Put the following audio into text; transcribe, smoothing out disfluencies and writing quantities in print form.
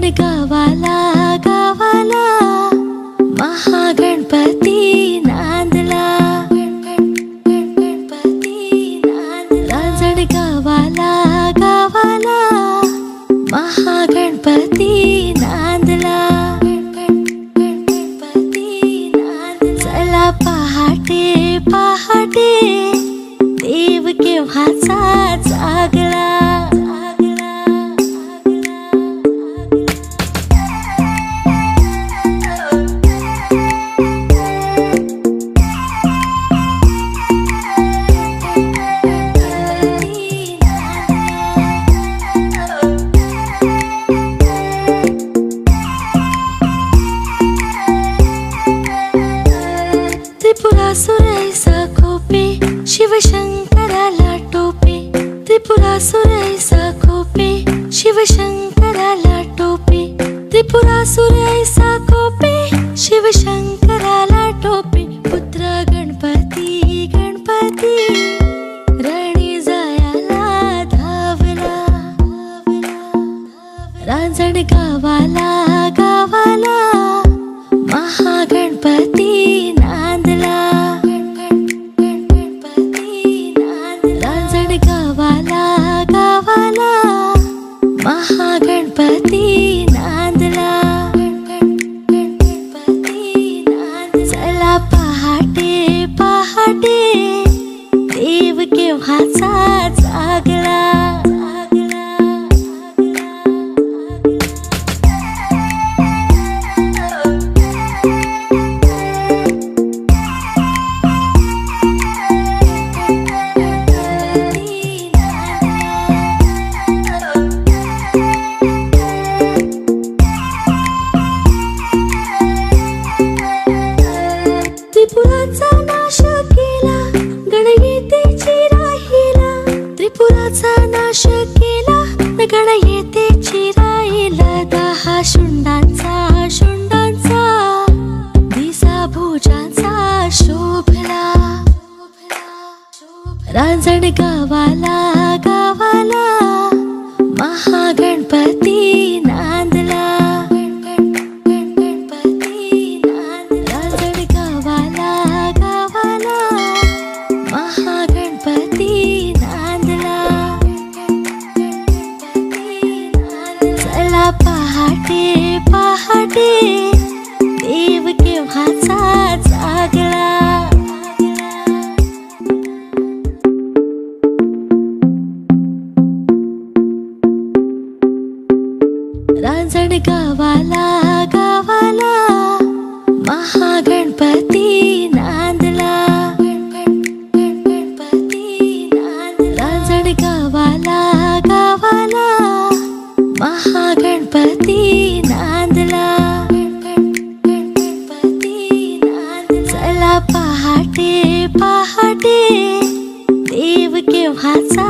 रांजण गावाला गावाला महागणपती नांदला, रांजण गावाला गावाला महागणपती नांदला, चला पहाटे पहाटे देव केव्हाचा जागला. त्रिपुरासुरैसा खोपे शिवशंकराला टोपे, त्रिपुरासुरैसा खोपे शिवशंकराला टोपे, त्रिपुरासुरैसा खोपे शिवशंकराला टोपे. पुत्र गणपती गणपती रणी जायाला धावला, रांजण गावाला गावाला महागणपती नांदला, रांजण गावाला गावाला महागणपती नांदला, चला पहाटे पहाटे देव केव्हाचा जागला. त्रिपुराचा नाश केला गणयेतेची राहिला, त्रिपुराचा नाश केला गणयेतेची राहिला. 10 शुंडांचा शुंडांचा दिसा भुजांचा शोभला, रांजण गावाला गावाला महागणपती नांदला, रांजण गावाला गावाला महागणपती नांदला, चला पहाटे पहाटे देव केव्हाचा जागला. रांजण गावाला गावाला महागणपती नांदला, रांजण गावाला गावाला महागणपती नांदला, चला पहाटे पहाटे देव केव्हाचा